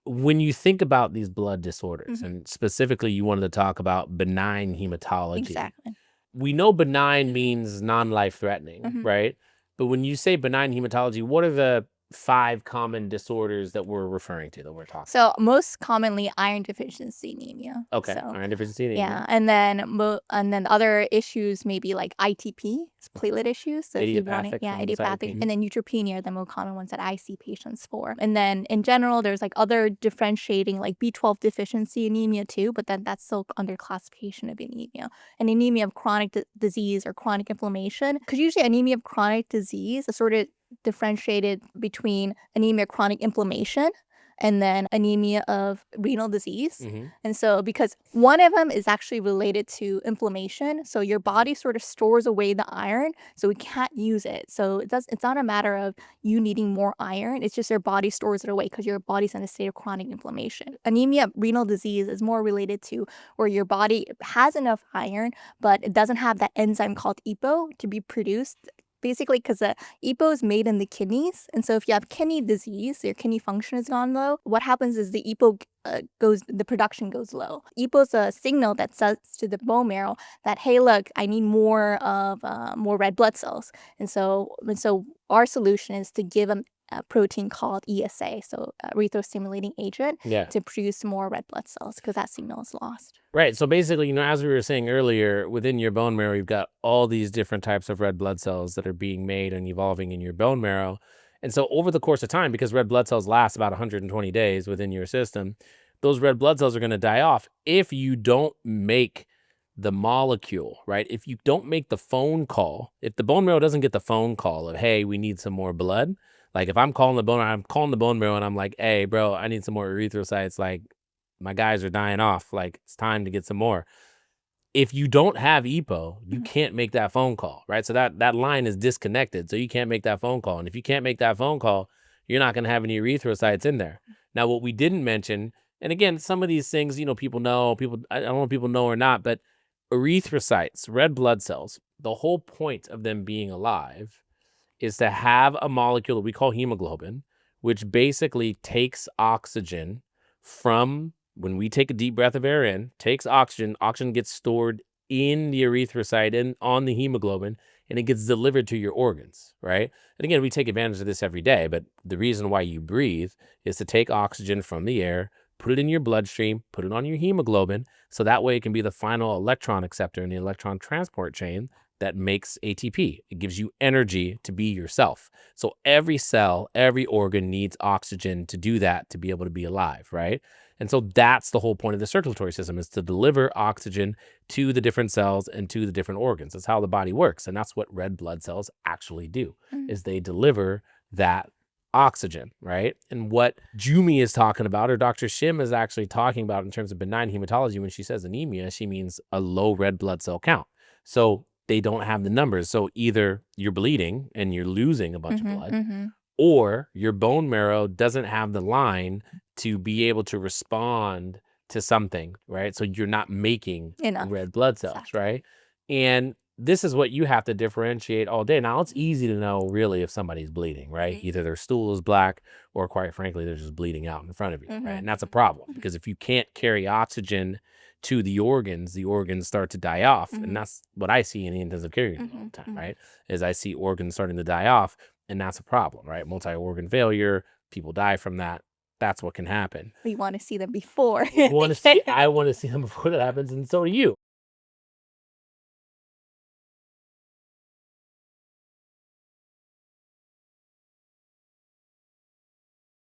when you think about these blood disorders, Mhm. and specifically you wanted to talk about benign hematology, Exactly. we know benign means non-life threatening, Mhm. right? But when you say benign hematology, what are the 5 common disorders that we're referring to, that we're talking? So most commonly iron deficiency anemia. Okay, So iron deficiency anemia, yeah, and then other issues may be like ITP, it's platelet issues. So if you want it, idiopathic yeah, idiopathic, thrombocytopenia. and then neutropenia are the more common ones that I see patients for. And then in general, there's like other differentiating like B12 deficiency anemia too, but then that's still under classification of anemia. An anemia of chronic disease or chronic inflammation, because usually anemia of chronic disease is sort of differentiated between anemia of chronic inflammation and then anemia of renal disease. Mhm. And so because one of them is actually related to inflammation, so your body sort of stores away the iron, so we can't use it. So it's not a matter of you needing more iron, it's just your body stores it away because your body's in a state of chronic inflammation. Anemia of renal disease is more related to where your body has enough iron, but it doesn't have that enzyme called EPO to be produced. Basically, because the EPO is made in the kidneys, and so if you have kidney disease, your kidney function has gone low. What happens is the the production goes low. EPO is a signal that says to the bone marrow that, hey, look, I need more red blood cells, and so our solution is to give them a protein called ESA, so erythro-stimulating agent, Yeah. to produce more red blood cells because that signal is lost. Right. So basically, as we were saying earlier, within your bone marrow, you've got all these different types of red blood cells that are being made and evolving in your bone marrow. And so over the course of time, because red blood cells last about 120 days within your system, those red blood cells are going to die off if you don't make the molecule, right? If you don't make the phone call, if the bone marrow doesn't get the phone call of, hey, we need some more blood. Like if I'm calling the bone marrow and I'm like, hey, bro, I need some more erythrocytes. Like, my guys are dying off. Like, it's time to get some more. If you don't have EPO, you Mhm. can't make that phone call, right? So that line is disconnected. So you can't make that phone call. And if you can't make that phone call, you're not going to have any erythrocytes in there. Now, what we didn't mention, and again, some of these things, people know, I don't know if people know or not, but erythrocytes, red blood cells, the whole point of them being alive is to have a molecule that we call hemoglobin, which basically takes oxygen from when we take a deep breath of air in, takes oxygen gets stored in the erythrocyte and on the hemoglobin, and it gets delivered to your organs, right? And again, we take advantage of this every day, but the reason why you breathe is to take oxygen from the air, put it in your bloodstream, put it on your hemoglobin, so that way it can be the final electron acceptor in the electron transport chain that makes ATP. It gives you energy to be yourself. So every cell, every organ needs oxygen to do that, to be able to be alive, right? And so that's the whole point of the circulatory system, is to deliver oxygen to the different cells and to the different organs. That's how the body works. And that's what red blood cells actually do, Mm. is they deliver that oxygen, right? And what Joomee is talking about, or Dr. Shim is actually talking about in terms of benign hematology, when she says anemia, she means a low red blood cell count. So they don't have the numbers. So either you're bleeding and you're losing a bunch of Mhm. blood, Mhm. or your bone marrow doesn't have the line to be able to respond to something, right? So you're not making Enough. red blood cells, Exactly. right? And this is what you have to differentiate all day. Now, it's easy to know really if somebody's bleeding, right? Either their stool is black or, quite frankly, they're just bleeding out in front of you, right? Mhm. And that's a problem, because if you can't carry oxygen to the organs start to die off. And Mhm. that's what I see in the intensive care unit all Mhm. the time, Mhm. right? Is I see organs starting to die off, and that's a problem, right? Multi-organ failure, people die from that. That's what can happen. We wanna see them before I they want to see them before that happens, and so do you.